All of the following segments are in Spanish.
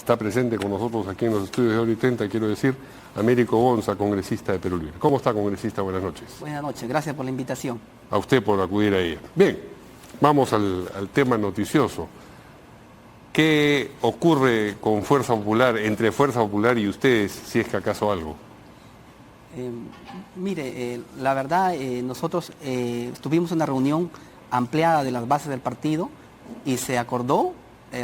Está presente con nosotros aquí en los estudios de Hora y 30, quiero decir, Américo Gonza, congresista de Perú Libre. ¿Cómo está, congresista? Buenas noches. Buenas noches, gracias por la invitación. A usted por acudir a ella. Bien, vamos al tema noticioso. ¿Qué ocurre con Fuerza Popular, entre Fuerza Popular y ustedes, si es que acaso algo? La verdad, nosotros tuvimos una reunión ampliada de las bases del partido y se acordó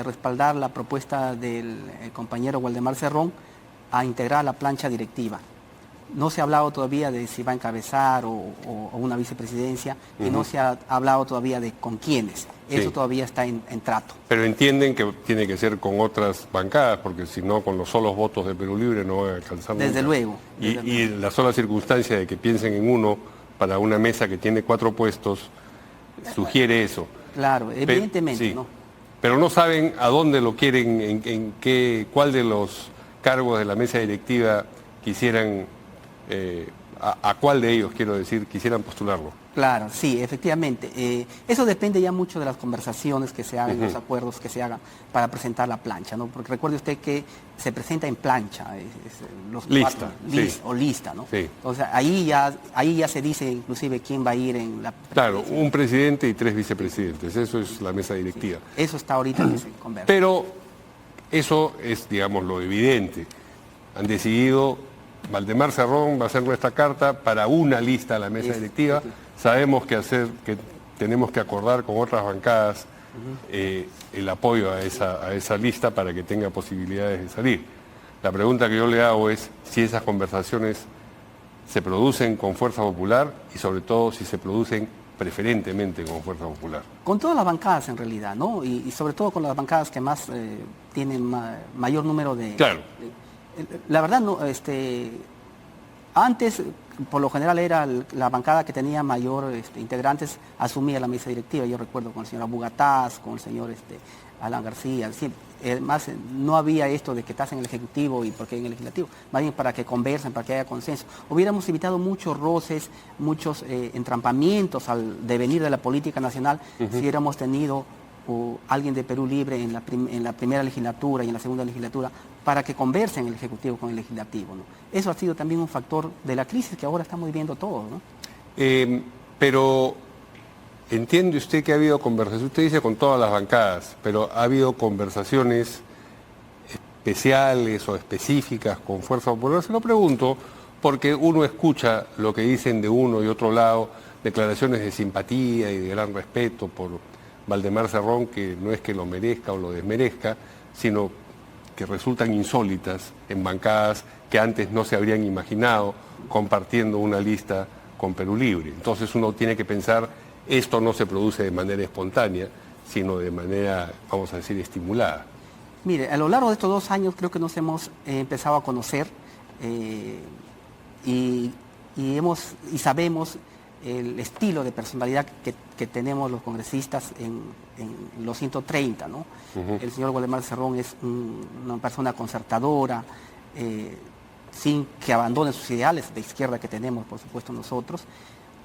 respaldar la propuesta del compañero Waldemar Cerrón a integrar la plancha directiva. No se ha hablado todavía de si va a encabezar o una vicepresidencia, y no se ha hablado todavía de con quiénes. Eso todavía está en trato. Pero entienden que tiene que ser con otras bancadas, porque si no, con los solos votos de Perú Libre no van a alcanzar nunca. Desde luego. Y la sola circunstancia de que piensen en uno para una mesa que tiene 4 puestos, sugiere eso. Claro, evidentemente, sí. ¿no? Pero no saben a dónde lo quieren, cuál de los cargos de la mesa directiva quisieran, a cuál de ellos, quiero decir, quisieran postularlo. Claro, sí, efectivamente. Eso depende ya mucho de las conversaciones que se hagan, los acuerdos que se hagan para presentar la plancha, ¿no? Porque recuerde usted que se presenta en plancha. Lista, ¿no? Sí. Entonces ahí ya se dice inclusive quién va a ir en la... Claro, un presidente y 3 vicepresidentes, eso es la mesa directiva. Sí, eso está ahorita que se conversa. Pero eso es, digamos, lo evidente. Han decidido, Waldemar Cerrón va a ser nuestra carta para una lista a la mesa directiva. Sabemos que tenemos que acordar con otras bancadas el apoyo a esa lista para que tenga posibilidades de salir. La pregunta que yo le hago es si esas conversaciones se producen con Fuerza Popular y sobre todo si se producen preferentemente con Fuerza Popular. Con todas las bancadas en realidad, ¿no? Y sobre todo con las bancadas que más tienen mayor número de... Claro. La verdad, no, antes, por lo general, era la bancada que tenía mayor integrantes, asumía la mesa directiva. Yo recuerdo con el señor Abugataz, con el señor Alan García. Además, no había esto de que estás en el Ejecutivo y por qué en el Legislativo. Más bien para que conversen, para que haya consenso. Hubiéramos evitado muchos roces, muchos entrampamientos al devenir de la política nacional si hubiéramos tenido alguien de Perú Libre en la primera legislatura y en la segunda legislatura para que conversen el Ejecutivo con el Legislativo, ¿no? Eso ha sido también un factor de la crisis que ahora estamos viviendo todos, ¿no? Pero entiende usted que ha habido conversaciones, usted dice con todas las bancadas, pero ha habido conversaciones especiales o específicas con Fuerza Popular. Se lo pregunto porque uno escucha lo que dicen de uno y otro lado, declaraciones de simpatía y de gran respeto por Waldemar Cerrón, que no es que lo merezca o lo desmerezca, sino que resultan insólitas en bancadas que antes no se habrían imaginado compartiendo una lista con Perú Libre. Entonces uno tiene que pensar, esto no se produce de manera espontánea, sino de manera, vamos a decir, estimulada. Mire, a lo largo de estos 2 años creo que nos hemos empezado a conocer y sabemos el estilo de personalidad que tenemos los congresistas en los 130, ¿no? El señor Waldemar Cerrón es una persona concertadora, sin que abandone sus ideales de izquierda que tenemos, por supuesto, nosotros.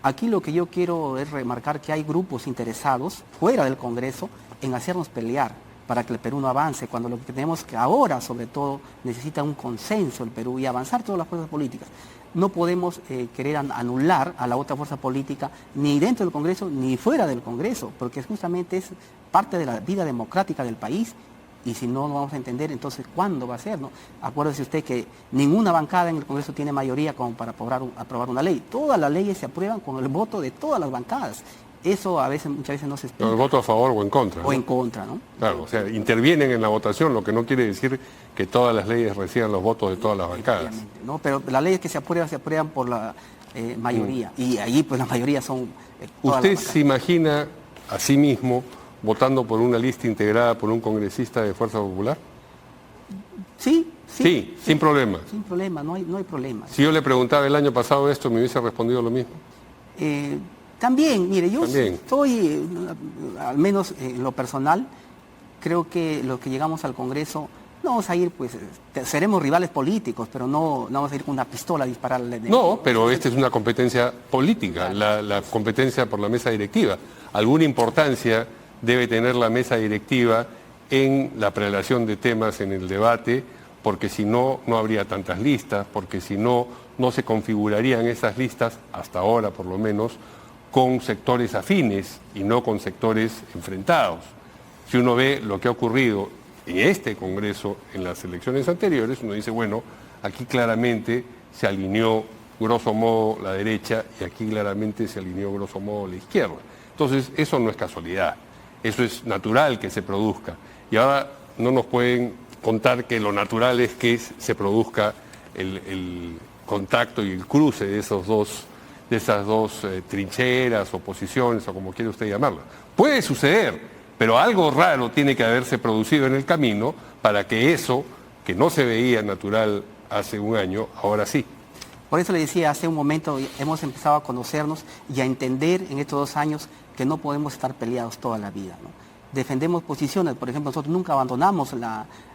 Aquí lo que yo quiero es remarcar que hay grupos interesados fuera del Congreso en hacernos pelear para que el Perú no avance, cuando lo que tenemos que ahora, sobre todo, necesita un consenso el Perú y avanzar todas las fuerzas políticas. No podemos querer anular a la otra fuerza política ni dentro del Congreso ni fuera del Congreso, porque justamente es parte de la vida democrática del país y si no, no vamos a entender entonces cuándo va a ser, ¿no? Acuérdese usted que ninguna bancada en el Congreso tiene mayoría como para aprobar una ley. Todas las leyes se aprueban con el voto de todas las bancadas. Eso muchas veces no se explica. ¿El voto a favor o en contra? O en contra, ¿no? Claro, o sea, intervienen en la votación, lo que no quiere decir que todas las leyes reciban los votos de todas las bancadas. ¿No? Pero las leyes que se aprueban por la mayoría. Y ahí pues la mayoría son... ¿Usted se imagina a sí mismo votando por una lista integrada por un congresista de Fuerza Popular? Sí, sin problema. Sin problema, no hay problema. Si yo le preguntaba el año pasado esto, ¿me hubiese respondido lo mismo? También, mire, yo estoy, al menos en lo personal, creo que los que llegamos al Congreso no vamos a ir, pues, seremos rivales políticos, pero no vamos a ir con una pistola a dispararle. No, pero esta es una competencia política, la competencia por la mesa directiva. Alguna importancia debe tener la mesa directiva en la prelación de temas en el debate, porque si no, no habría tantas listas, porque si no, no se configurarían esas listas, hasta ahora por lo menos, con sectores afines y no con sectores enfrentados. Si uno ve lo que ha ocurrido en este Congreso, en las elecciones anteriores, uno dice, bueno, aquí claramente se alineó grosso modo la derecha y aquí claramente se alineó grosso modo la izquierda. Entonces, eso no es casualidad, eso es natural que se produzca. Y ahora no nos pueden contar que lo natural es que se produzca el contacto y el cruce de esas dos trincheras o posiciones, o como quiere usted llamarla. Puede suceder, pero algo raro tiene que haberse producido en el camino para que eso, que no se veía natural hace un año, ahora sí. Por eso le decía, hace un momento hemos empezado a conocernos y a entender en estos 2 años que no podemos estar peleados toda la vida, ¿no? Defendemos posiciones, por ejemplo, nosotros nunca abandonamos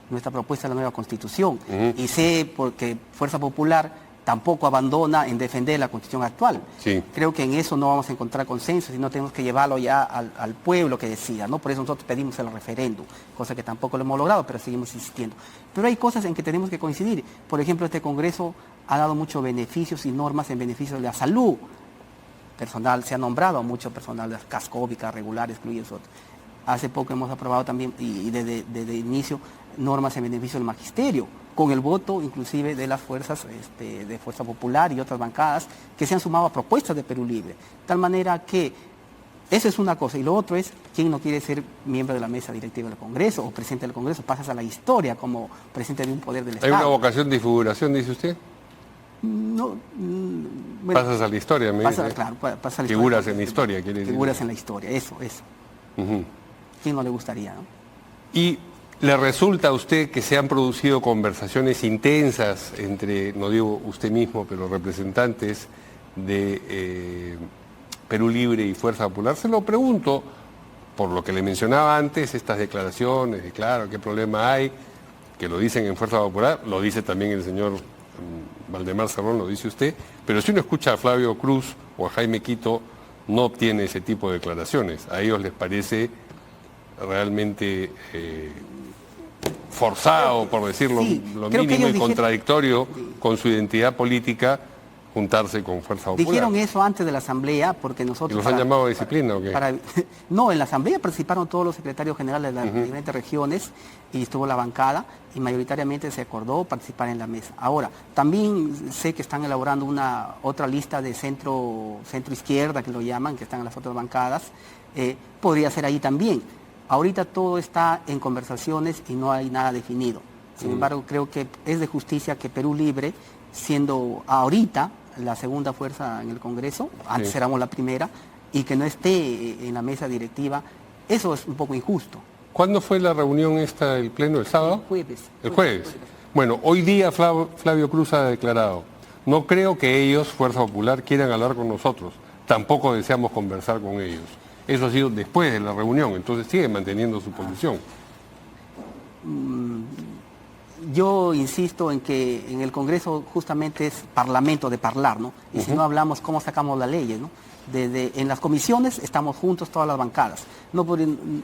nuestra propuesta de la nueva Constitución. Y sé porque Fuerza Popular tampoco abandona en defender la Constitución actual. Sí. Creo que en eso no vamos a encontrar consenso, sino tenemos que llevarlo ya al pueblo que decida, ¿no? Por eso nosotros pedimos el referéndum, cosa que tampoco lo hemos logrado, pero seguimos insistiendo. Pero hay cosas en que tenemos que coincidir. Por ejemplo, este Congreso ha dado muchos beneficios y normas en beneficio de la salud. Personal, se ha nombrado a mucho personal de cascóvica, regular, excluidos otros. Hace poco hemos aprobado también, y desde inicio, normas en beneficio del magisterio, con el voto inclusive de las fuerzas de Fuerza Popular y otras bancadas que se han sumado a propuestas de Perú Libre. De tal manera que eso es una cosa. Y lo otro es, ¿quién no quiere ser miembro de la mesa directiva del Congreso o presidente del Congreso? Pasas a la historia como presidente de un poder del Estado. ¿Hay una vocación de figuración, dice usted? No, bueno, pasas a la historia, me dice. Claro, pasa a la figuras historia. En la historia, quiere decir. Figuras en la historia, eso. ¿Quién no le gustaría, no? ¿Y le resulta a usted que se han producido conversaciones intensas entre, no digo usted mismo, pero representantes de Perú Libre y Fuerza Popular? Se lo pregunto por lo que le mencionaba antes, estas declaraciones de claro, qué problema hay, que lo dicen en Fuerza Popular, lo dice también el señor Waldemar Cerrón, lo dice usted, pero si uno escucha a Flavio Cruz o a Jaime Quito, no obtiene ese tipo de declaraciones. A ellos les parece realmente forzado, por decirlo lo mínimo, y contradictorio con su identidad política, juntarse con Fuerza Popular. Dijeron eso antes de la Asamblea, porque nosotros... ¿Y los han llamado a disciplina o qué? No, en la Asamblea participaron todos los secretarios generales de las diferentes regiones y estuvo la bancada y mayoritariamente se acordó participar en la mesa. Ahora, también sé que están elaborando otra lista de centro izquierda, que lo llaman, que están en las otras bancadas. Podría ser ahí también. Ahorita todo está en conversaciones y no hay nada definido. Sin embargo, creo que es de justicia que Perú Libre, siendo ahorita la segunda fuerza en el Congreso, antes éramos la primera, y que no esté en la mesa directiva, eso es un poco injusto. ¿Cuándo fue la reunión el pleno, el sábado? El jueves. El jueves. Bueno, hoy día Flavio Cruz ha declarado, no creo que ellos, Fuerza Popular, quieran hablar con nosotros, tampoco deseamos conversar con ellos. Eso ha sido después de la reunión, entonces sigue manteniendo su posición. Yo insisto en que en el Congreso justamente es parlamento de hablar, ¿no? Y si no hablamos, ¿cómo sacamos las leyes, no? En las comisiones estamos juntos todas las bancadas.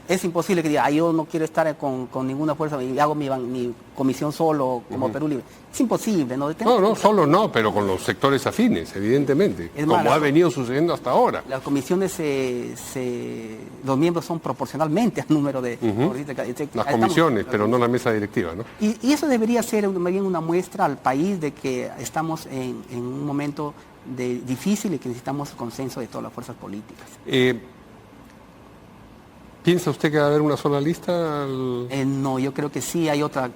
Es imposible que diga, yo no quiero estar con ninguna fuerza y hago mi comisión solo como Perú Libre. Es imposible, ¿no? Solo no, pero con los sectores afines, evidentemente, como ha venido sucediendo hasta ahora. Las comisiones, los miembros son proporcionalmente al número de... Las comisiones, pero no la mesa directiva, ¿no? Y eso debería ser más bien una muestra al país de que estamos en un momento difícil y que necesitamos consenso de todas las fuerzas políticas. ¿Piensa usted que va a haber una sola lista? No, yo creo que sí, hay otra.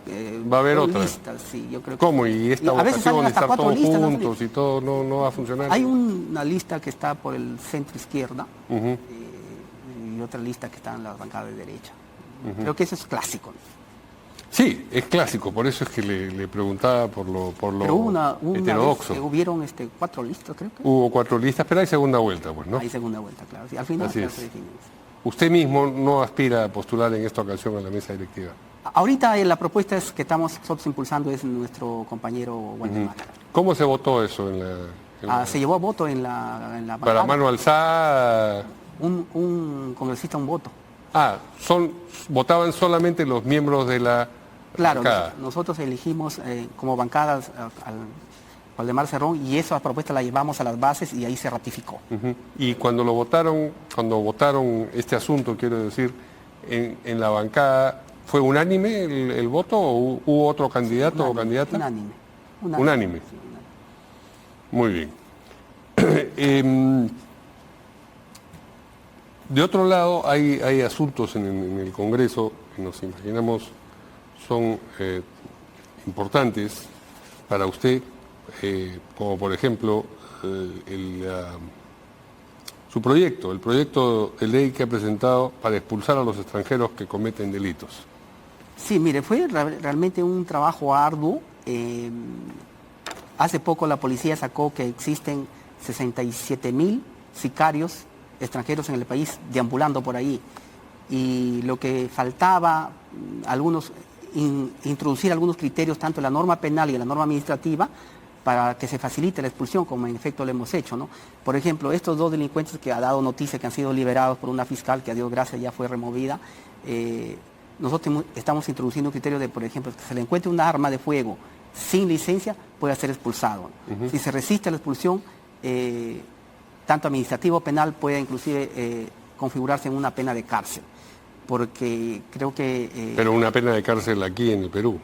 ¿Va a haber otra? Listas, sí, yo creo ¿Cómo? Que... ¿Y esta votación de estar todos juntos y todo no va a funcionar? Hay una lista que está por el centro izquierda y otra lista que está en la bancada de derecha. Creo que eso es clásico, ¿no? Sí, es clásico, por eso es que le preguntaba por lo pero hubo heterodoxo. Hubieron 4 listas, creo que. Hubo 4 listas, pero hay segunda vuelta, pues, ¿no? Hay segunda vuelta, claro. Sí, al final se define. ¿Usted mismo no aspira a postular en esta ocasión a la mesa directiva? Ahorita la propuesta es que estamos nosotros impulsando es nuestro compañero Waldemar. ¿Cómo se votó eso se llevó a voto en la para mano alzada? Un congresista, un voto. votaban solamente los miembros de la Claro, bancada. nosotros elegimos como bancadas al Waldemar Cerrón y esa propuesta la llevamos a las bases y ahí se ratificó. Ujú. Y cuando votaron este asunto, quiero decir, en la bancada, ¿fue unánime el voto o hubo otro candidato o candidata? Unánime. Unánime. Sí, unánime. Muy bien. De otro lado, hay asuntos en el Congreso que nos imaginamos son importantes para usted, como por ejemplo su proyecto, el proyecto de ley que ha presentado para expulsar a los extranjeros que cometen delitos. Sí, mire, fue realmente un trabajo arduo. Hace poco la policía sacó que existen 67.000 sicarios extranjeros en el país deambulando por ahí. Y lo que faltaba, introducir algunos criterios tanto en la norma penal y en la norma administrativa para que se facilite la expulsión, como en efecto lo hemos hecho, ¿no? Por ejemplo, estos dos delincuentes que ha dado noticia que han sido liberados por una fiscal que a Dios gracias ya fue removida, nosotros estamos introduciendo un criterio de, por ejemplo, que se le encuentre una arma de fuego sin licencia, puede ser expulsado. Si se resiste a la expulsión, tanto administrativo o penal, puede inclusive configurarse en una pena de cárcel. Porque creo que... Pero una pena de cárcel aquí en el Perú.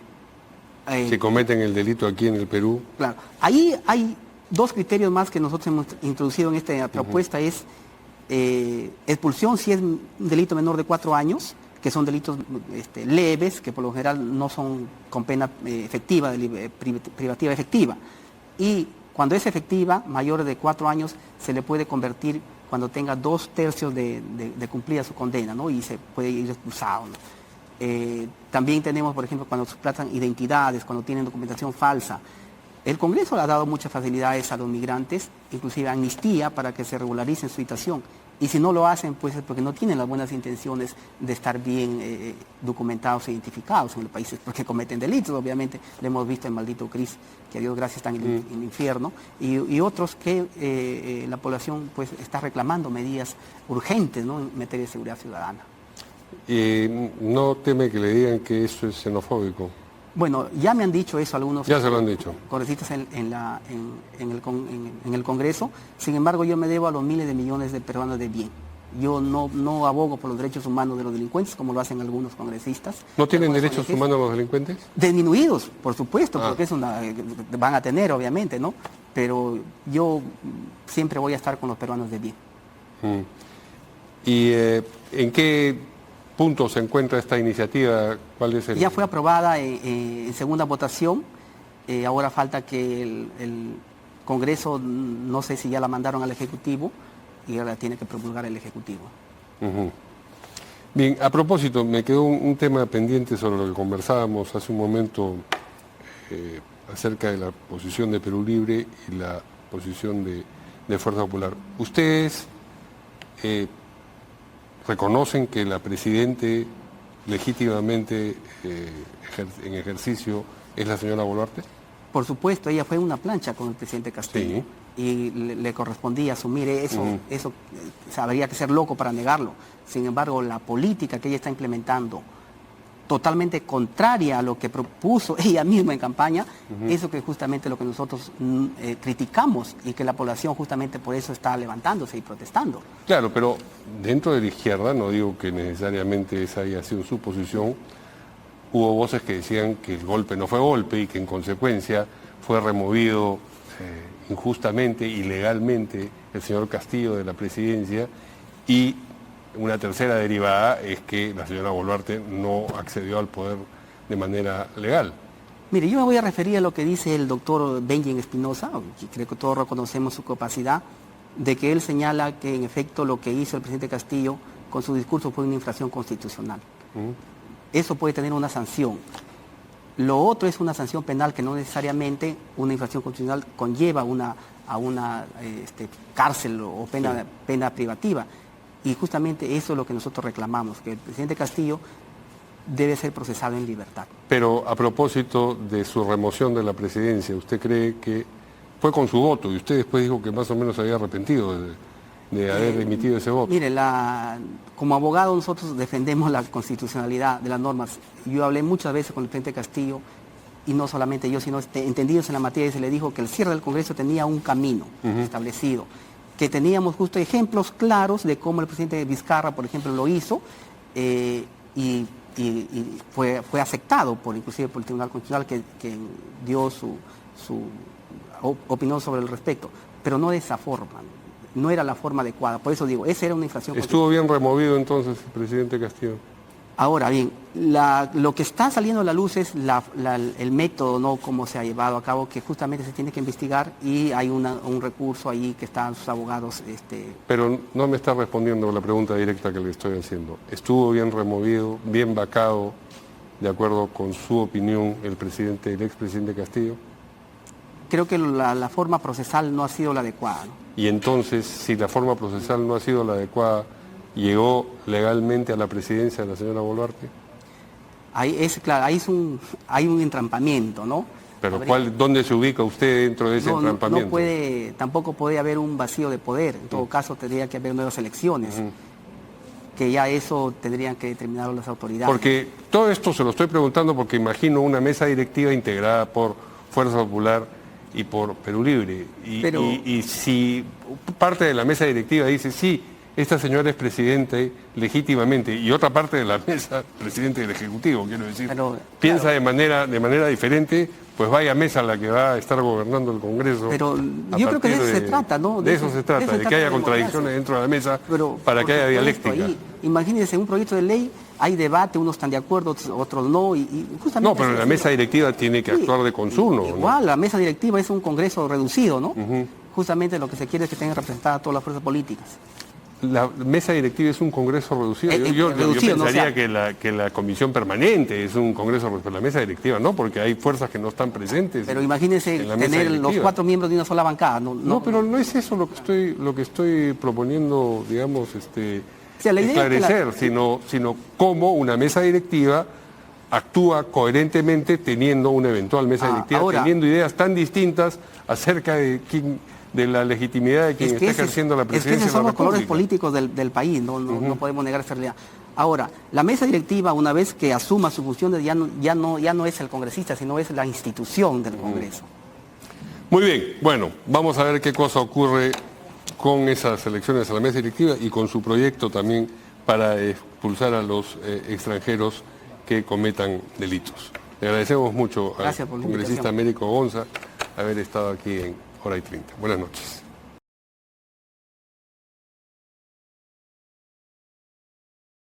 Si cometen el delito aquí en el Perú. Claro. Ahí hay dos criterios más que nosotros hemos introducido en esta propuesta. Es expulsión si es un delito menor de 4 años, que son delitos leves, que por lo general no son con pena efectiva, privativa efectiva. Y cuando es efectiva, mayor de 4 años, se le puede convertir cuando tenga 2/3 de cumplida su condena, ¿no? Y se puede ir expulsado, ¿no? También tenemos, por ejemplo, cuando suplatan identidades, cuando tienen documentación falsa. El Congreso le ha dado muchas facilidades a los migrantes, inclusive amnistía para que se regularicen su situación. Y si no lo hacen, pues es porque no tienen las buenas intenciones de estar bien documentados e identificados en el país, es porque cometen delitos, obviamente. Lo hemos visto en maldito Cris, que a Dios gracias están en el infierno, y otros que la población pues está reclamando medidas urgentes, ¿no?, en materia de seguridad ciudadana. ¿No teme que le digan que eso es xenofóbico? Bueno, ya me han dicho eso algunos... Ya se lo han dicho. Congresistas en el Congreso. Sin embargo, yo me debo a los miles de millones de peruanos de bien. Yo no abogo por los derechos humanos de los delincuentes, como lo hacen algunos congresistas. ¿No tienen derechos humanos los delincuentes? Disminuidos, por supuesto, porque van a tener, obviamente, ¿no? Pero yo siempre voy a estar con los peruanos de bien. ¿Y en qué punto se encuentra esta iniciativa? ¿Cuál es el...? Ya fue aprobada en segunda votación. Ahora falta que el Congreso, no sé si ya la mandaron al Ejecutivo, y ahora tiene que promulgar el Ejecutivo. Bien, a propósito, me quedó un tema pendiente sobre lo que conversábamos hace un momento acerca de la posición de Perú Libre y la posición de Fuerza Popular. ¿Ustedes reconocen que la Presidente legítimamente en ejercicio es la señora Boluarte? Por supuesto, ella fue una plancha con el presidente Castillo. Sí. Y le correspondía asumir eso. Eso habría que ser loco para negarlo. Sin embargo, la política que ella está implementando, totalmente contraria a lo que propuso ella misma en campaña, eso que justamente lo que nosotros criticamos y que la población justamente por eso está levantándose y protestando. Claro, pero dentro de la izquierda, no digo que necesariamente esa haya sido su posición, hubo voces que decían que el golpe no fue golpe y que en consecuencia fue removido injustamente, ilegalmente, el señor Castillo de la presidencia, y una tercera derivada es que la señora Boluarte no accedió al poder de manera legal. Mire, yo me voy a referir a lo que dice el doctor Benjamin Espinosa, que creo que todos reconocemos su capacidad, de que él señala que en efecto lo que hizo el presidente Castillo con su discurso fue una infracción constitucional. Eso puede tener una sanción. Lo otro es una sanción penal que no necesariamente una infracción constitucional conlleva a una cárcel o pena privativa. Y justamente eso es lo que nosotros reclamamos, que el presidente Castillo debe ser procesado en libertad. Pero a propósito de su remoción de la presidencia, ¿usted cree que fue con su voto? Y usted después dijo que más o menos se había arrepentido de haber emitido ese voto. Mire, como abogado nosotros defendemos la constitucionalidad de las normas. Yo hablé muchas veces con el presidente Castillo, y no solamente yo, sino entendidos en la materia, y se le dijo que el cierre del Congreso tenía un camino establecido, que teníamos justo ejemplos claros de cómo el presidente Vizcarra, por ejemplo, lo hizo, y fue aceptado inclusive por el Tribunal Constitucional, que dio su opinión sobre el respecto, pero no de esa forma, no era la forma adecuada. Por eso digo, esa era una infracción. ¿Estuvo bien removido entonces el presidente Castillo? Ahora bien, lo que está saliendo a la luz es el método, ¿no? Cómo se ha llevado a cabo, que justamente se tiene que investigar, y hay un recurso ahí que están sus abogados. Pero no me está respondiendo la pregunta directa que le estoy haciendo. ¿Estuvo bien removido, bien vacado, de acuerdo con su opinión, el expresidente Castillo? Creo que la forma procesal no ha sido la adecuada, ¿no? Y entonces, si la forma procesal no ha sido la adecuada, ¿llegó legalmente a la presidencia de la señora Boluarte? Claro, hay un entrampamiento, ¿no? Pero ¿dónde se ubica usted dentro de ese entrampamiento? Tampoco puede haber un vacío de poder. En todo caso, tendría que haber nuevas elecciones, que ya eso tendrían que determinar las autoridades. Porque todo esto se lo estoy preguntando porque imagino una mesa directiva integrada por Fuerza Popular y por Perú Libre. Y si parte de la mesa directiva dice, sí, esta señora es presidente legítimamente, y otra parte de la mesa, presidente del Ejecutivo, quiero decir, piensa de manera diferente, pues vaya mesa la que va a estar gobernando el Congreso. Pero yo creo que de eso se trata, ¿no? De eso se trata, de que haya contradicciones dentro de la mesa, para que haya dialéctica. Imagínense, un proyecto de ley, hay debate, unos están de acuerdo, otros no, y justamente... No, pero la mesa directiva tiene que actuar de consuno. Igual, ¿no? La mesa directiva es un Congreso reducido, ¿no? Justamente lo que se quiere es que tengan representadas todas las fuerzas políticas. La mesa directiva es un congreso reducido. Yo pensaría que la comisión permanente es un congreso reducido, la mesa directiva no, porque hay fuerzas que no están presentes. Pero imagínense tener los 4 miembros de una sola bancada. No, pero no es eso lo que estoy proponiendo, digamos, esclarecer, sino cómo una mesa directiva actúa coherentemente teniendo una eventual mesa directiva, teniendo ideas tan distintas acerca de la legitimidad de quien está ejerciendo la presidencia de la República. Son los colores políticos del país, no podemos negar esa realidad. Ahora, la mesa directiva, una vez que asuma su función, ya no es el congresista, sino es la institución del Congreso. Muy bien, bueno, vamos a ver qué cosa ocurre con esas elecciones a la mesa directiva y con su proyecto también para expulsar a los extranjeros que cometan delitos. Le agradecemos mucho al congresista Américo Gonza haber estado aquí en Hora y 30. Buenas noches.